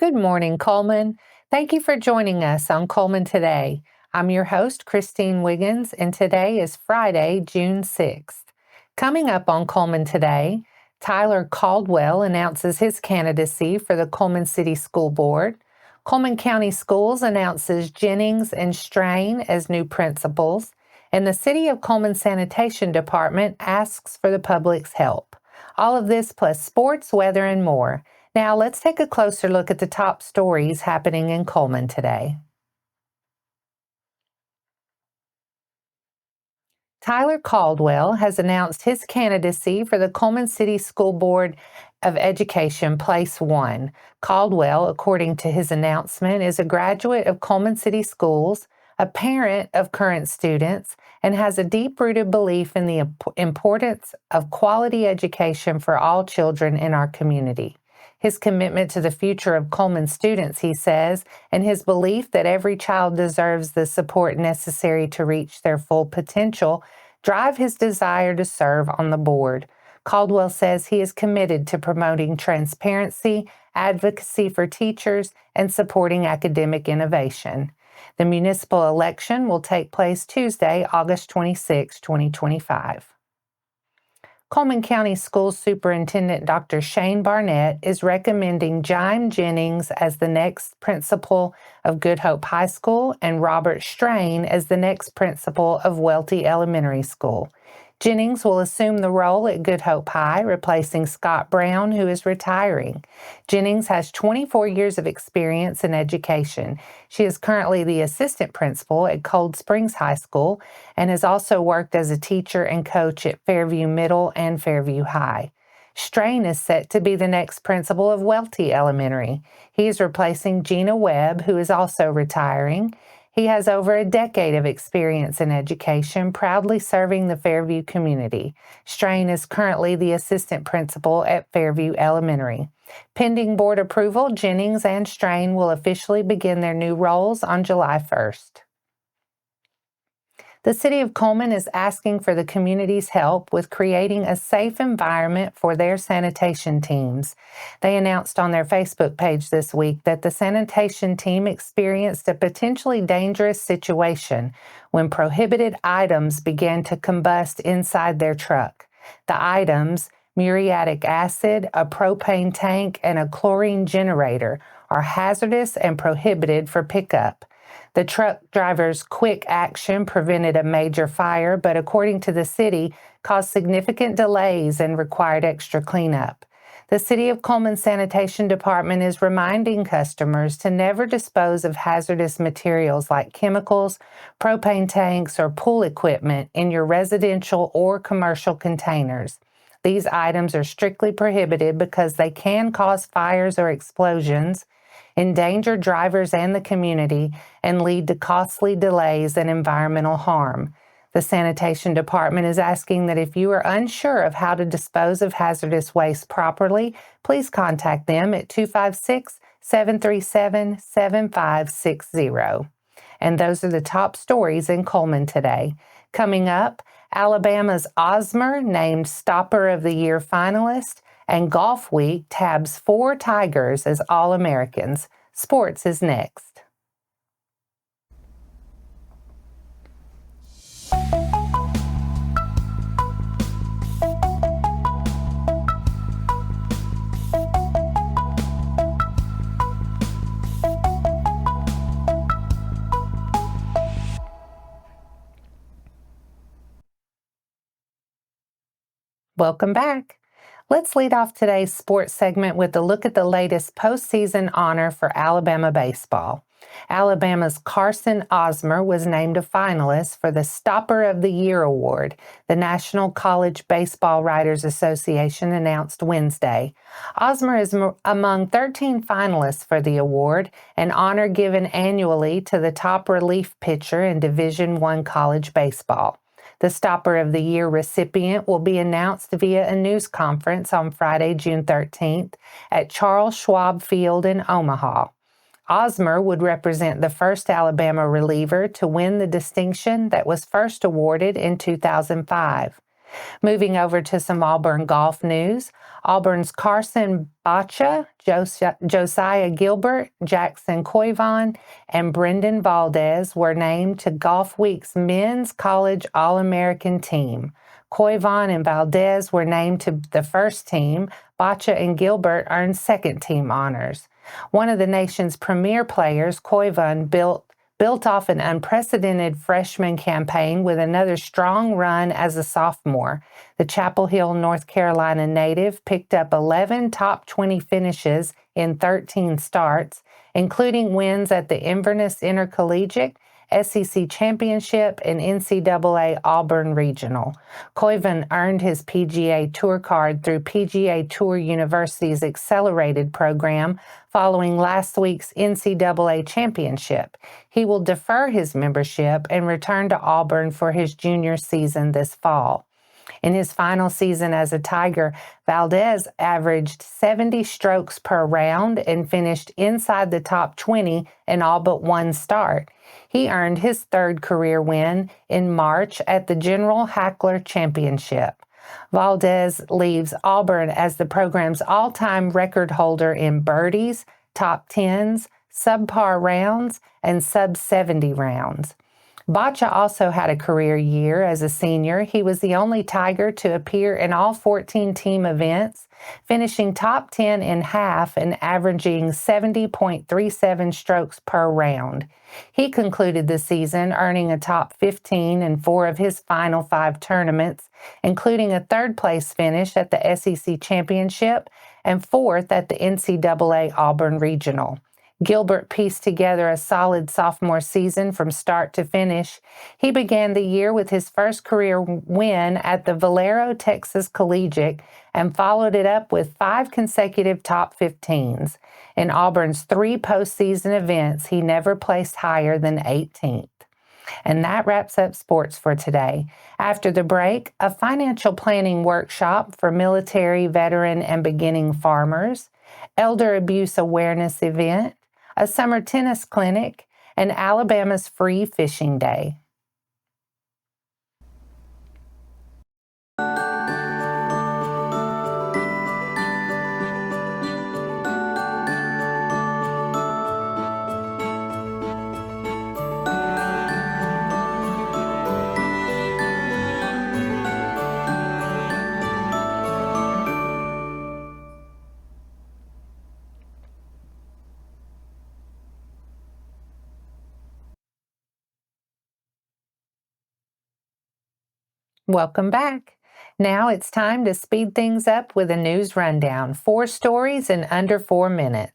Good morning, Cullman. Thank you for joining us on Cullman Today. I'm your host, Christine Wiggins, and today is Friday, June 6th. Coming up on Cullman Today, Tyler Caldwell announces his candidacy for the Cullman City School Board. Cullman County Schools announces Jennings and Strain as new principals, and the City of Cullman Sanitation Department asks for the public's help. All of this plus sports, weather, and more. Now let's take a closer look at the top stories happening in Cullman today. Tyler Caldwell has announced his candidacy for the Cullman City School Board of Education Place 1. Caldwell, according to his announcement, is a graduate of Cullman City Schools, a parent of current students, and has a deep-rooted belief in the importance of quality education for all children in our community. His commitment to the future of Cullman students, he says, and his belief that every child deserves the support necessary to reach their full potential drive his desire to serve on the board. Caldwell says he is committed to promoting transparency, advocacy for teachers, and supporting academic innovation. The municipal election will take place Tuesday, August 26, 2025. Cullman County Schools Superintendent Dr. Shane Barnett is recommending Jime Jennings as the next principal of Good Hope High School and Robert Strain as the next principal of Welti Elementary School. Jennings will assume the role at Good Hope High, replacing Scott Brown, who is retiring. Jennings has 24 years of experience in education. She is currently the assistant principal at Cold Springs High School and has also worked as a teacher and coach at Fairview Middle and Fairview High. Strain is set to be the next principal of Welti Elementary. He is replacing Gina Webb, who is also retiring. He has over a decade of experience in education, proudly serving the Fairview community. Strain is currently the assistant principal at Fairview Elementary. Pending board approval, Jennings and Strain will officially begin their new roles on July 1st. The City of Cullman is asking for the community's help with creating a safe environment for their sanitation teams. They announced on their Facebook page this week that the sanitation team experienced a potentially dangerous situation when prohibited items began to combust inside their truck. The items, muriatic acid, a propane tank, and a chlorine generator, are hazardous and prohibited for pickup. The truck driver's quick action prevented a major fire, but according to the city, caused significant delays and required extra cleanup. The City of Cullman Sanitation Department is reminding customers to never dispose of hazardous materials like chemicals, propane tanks, or pool equipment in your residential or commercial containers. These items are strictly prohibited because they can cause fires or explosions, endanger drivers and the community, and lead to costly delays and environmental harm. The Sanitation Department is asking that if you are unsure of how to dispose of hazardous waste properly, please contact them at 256-737-7560. And those are the top stories in Cullman today. Coming up, Alabama's Ozmer named Stopper of the Year finalist, and Golfweek tabs 4 Tigers as All-Americans. Sports is next. Welcome back. Let's lead off today's sports segment with a look at the latest postseason honor for Alabama baseball. Alabama's Carson Ozmer was named a finalist for the Stopper of the Year award, the National College Baseball Writers Association announced Wednesday. Ozmer is among 13 finalists for the award, an honor given annually to the top relief pitcher in Division I college baseball. The Stopper of the Year recipient will be announced via a news conference on Friday, June 13th at Charles Schwab Field in Omaha. Ozmer would represent the first Alabama reliever to win the distinction that was first awarded in 2005. Moving over to some Auburn golf news, Auburn's Carson Ozmer, Josiah Gilbert, Jackson Koivon, and Brendan Valdez were named to Golfweek's Men's College All-American team. Koivon and Valdez were named to the first team. Bacha and Gilbert earned second-team honors. One of the nation's premier players, Koivon, built off an unprecedented freshman campaign with another strong run as a sophomore. The Chapel Hill, North Carolina native picked up 11 top 20 finishes in 13 starts, including wins at the Inverness Intercollegiate, SEC Championship, and NCAA Auburn Regional. Koivon earned his PGA Tour card through PGA Tour University's accelerated program following last week's NCAA Championship. He will defer his membership and return to Auburn for his junior season this fall. In his final season as a Tiger, Valdez averaged 70 strokes per round and finished inside the top 20 in all but one start. He earned his third career win in March at the General Hackler Championship. Valdez leaves Auburn as the program's all-time record holder in birdies, top tens, subpar rounds, and sub-70 rounds. Bacha also had a career year as a senior. He was the only Tiger to appear in all 14 team events, finishing top 10 in half and averaging 70.37 strokes per round. He concluded the season earning a top 15 in 4 of his final 5 tournaments, including a third-place finish at the SEC Championship and 4th at the NCAA Auburn Regional. Gilbert pieced together a solid sophomore season from start to finish. He began the year with his first career win at the Valero, Texas Collegiate and followed it up with 5 consecutive top 15s. In Auburn's 3 postseason events, he never placed higher than 18th. And that wraps up sports for today. After the break, a financial planning workshop for military, veteran, and beginning farmers, elder abuse awareness event, a summer tennis clinic, and Alabama's Free Fishing Day. Welcome back. Now it's time to speed things up with a news rundown. 4 stories in under 4 minutes.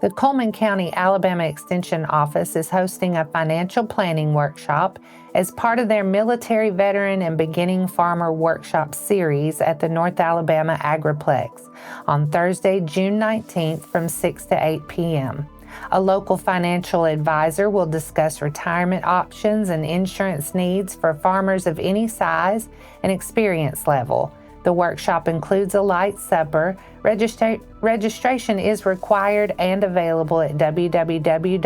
The Cullman County, Alabama Extension Office is hosting a financial planning workshop as part of their Military Veteran and Beginning Farmer Workshop series at the North Alabama Agriplex on Thursday, June 19th from 6 to 8 p.m. A local financial advisor will discuss retirement options and insurance needs for farmers of any size and experience level. The workshop includes a light supper. Registration is required and available at www.aces.edu.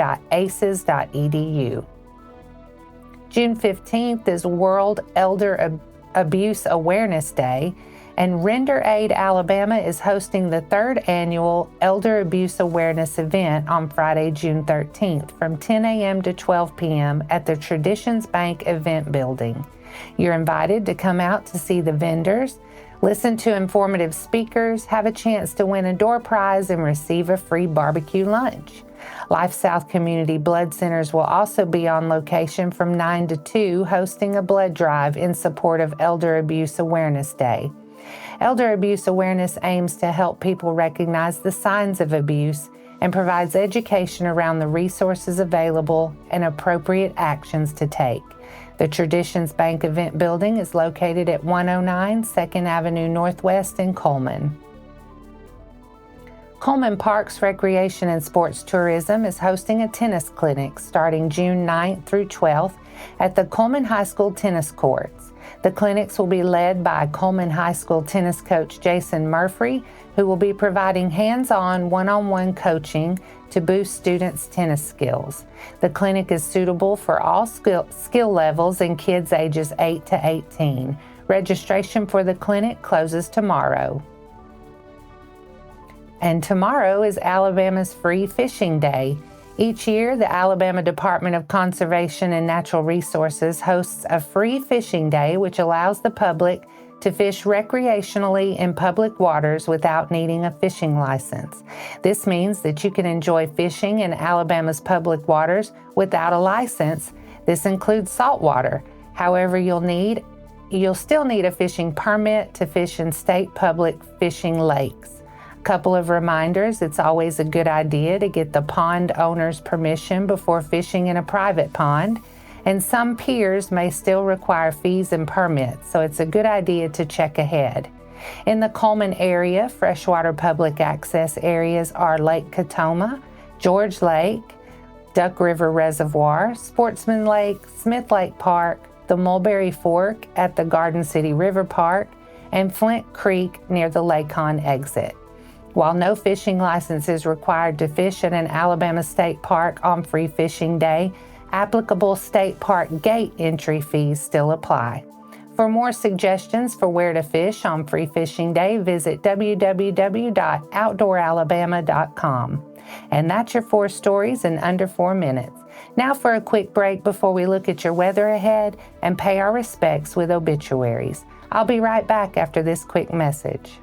June 15th is World Elder Abuse Awareness Day, and Render Aid Alabama is hosting the 3rd annual Elder Abuse Awareness event on Friday, June 13th from 10 a.m. to 12 p.m. at the Traditions Bank event building. You're invited to come out to see the vendors, listen to informative speakers, have a chance to win a door prize, and receive a free barbecue lunch. Life South Community Blood Centers will also be on location from 9 to 2, hosting a blood drive in support of Elder Abuse Awareness Day. Elder Abuse Awareness aims to help people recognize the signs of abuse and provides education around the resources available and appropriate actions to take. The Traditions Bank event building is located at 109 2nd Avenue Northwest in Cullman. Cullman Parks Recreation and Sports Tourism is hosting a tennis clinic starting June 9th through 12th at the Cullman High School tennis courts. The clinics will be led by Cullman High School tennis coach Jason Murphy, who will be providing hands-on, one-on-one coaching to boost students' tennis skills. The clinic is suitable for all skill levels and kids ages 8 to 18. Registration for the clinic closes tomorrow. And tomorrow is Alabama's Free Fishing Day. Each year, the Alabama Department of Conservation and Natural Resources hosts a free fishing day which allows the public to fish recreationally in public waters without needing a fishing license. This means that you can enjoy fishing in Alabama's public waters without a license. This includes saltwater. However, you'll still need a fishing permit to fish in state public fishing lakes. Couple of reminders: it's always a good idea to get the pond owner's permission before fishing in a private pond, and some piers may still require fees and permits, so it's a good idea to check ahead. In the Cullman area, freshwater public access areas are Lake Catoma, George Lake, Duck River Reservoir, Sportsman Lake, Smith Lake Park, the Mulberry Fork at the Garden City River Park, and Flint Creek near the Lacon exit. While no fishing license is required to fish at an Alabama state park on Free Fishing Day, applicable state park gate entry fees still apply. For more suggestions for where to fish on Free Fishing Day, visit www.outdooralabama.com. And that's your 4 stories in under 4 minutes. Now for a quick break before we look at your weather ahead and pay our respects with obituaries. I'll be right back after this quick message.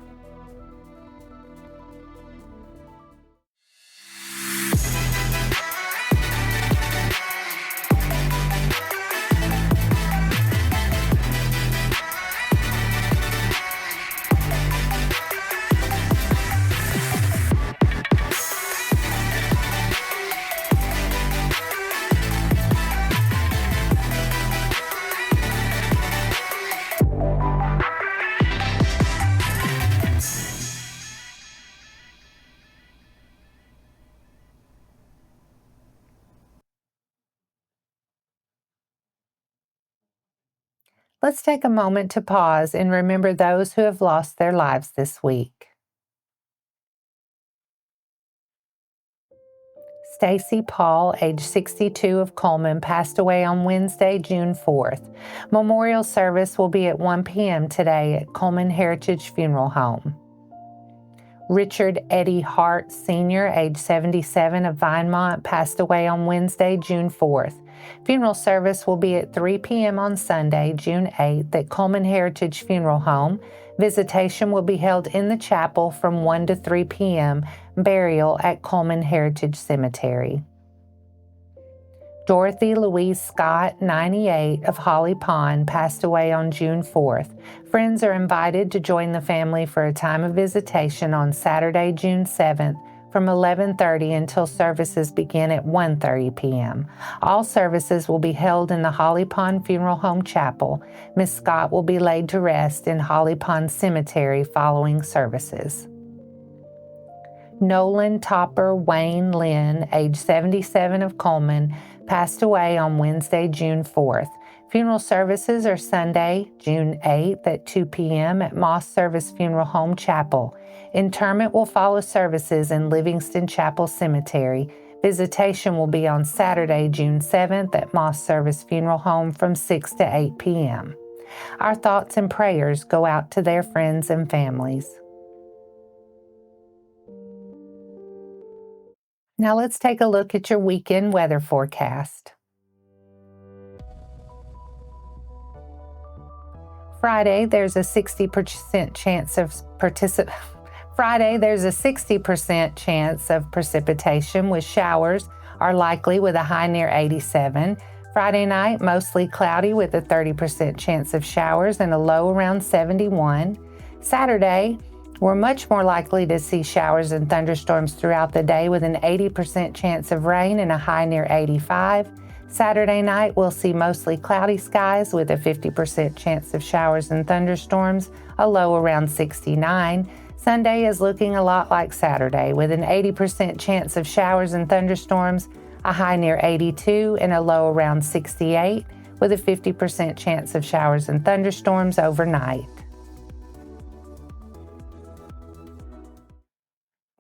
Let's take a moment to pause and remember those who have lost their lives this week. Stacy Paul, age 62 of Cullman, passed away on Wednesday, June 4th. Memorial service will be at 1 p.m. today at Cullman Heritage Funeral Home. Richard Eddie Hart, Sr., age 77 of Vinemont, passed away on Wednesday, June 4th. Funeral service will be at 3 p.m. on Sunday, June 8th at Cullman Heritage Funeral Home. Visitation will be held in the chapel from 1 to 3 p.m., burial at Cullman Heritage Cemetery. Dorothy Louise Scott, 98, of Holly Pond, passed away on June 4th. Friends are invited to join the family for a time of visitation on Saturday, June 7th, from 11:30 until services begin at 1:30 p.m. All services will be held in the Holly Pond Funeral Home Chapel. Miss Scott will be laid to rest in Holly Pond Cemetery following services. Nolan Topper Wayne Lynn, age 77 of Cullman, passed away on Wednesday, June 4th. Funeral services are Sunday, June 8th at 2 p.m. at Moss Service Funeral Home Chapel. Interment will follow services in Livingston Chapel Cemetery. Visitation will be on Saturday, June 7th at Moss Service Funeral Home from 6 to 8 p.m. Our thoughts and prayers go out to their friends and families. Now let's take a look at your weekend weather forecast. Friday, there's a 60% chance of precipitation with showers are likely with a high near 87. Friday night, mostly cloudy with a 30% chance of showers and a low around 71. Saturday, we're much more likely to see showers and thunderstorms throughout the day with an 80% chance of rain and a high near 85. Saturday night, we'll see mostly cloudy skies with a 50% chance of showers and thunderstorms, a low around 69. Sunday is looking a lot like Saturday with an 80% chance of showers and thunderstorms, a high near 82 and a low around 68 with a 50% chance of showers and thunderstorms overnight.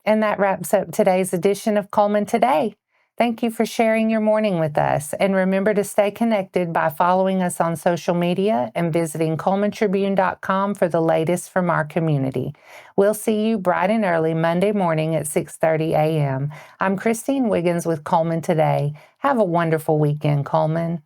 And that wraps up today's edition of Cullman Today. Thank you for sharing your morning with us. And remember to stay connected by following us on social media and visiting CullmanTribune.com for the latest from our community. We'll see you bright and early Monday morning at 6:30 a.m. I'm Christine Wiggins with Cullman Today. Have a wonderful weekend, Cullman.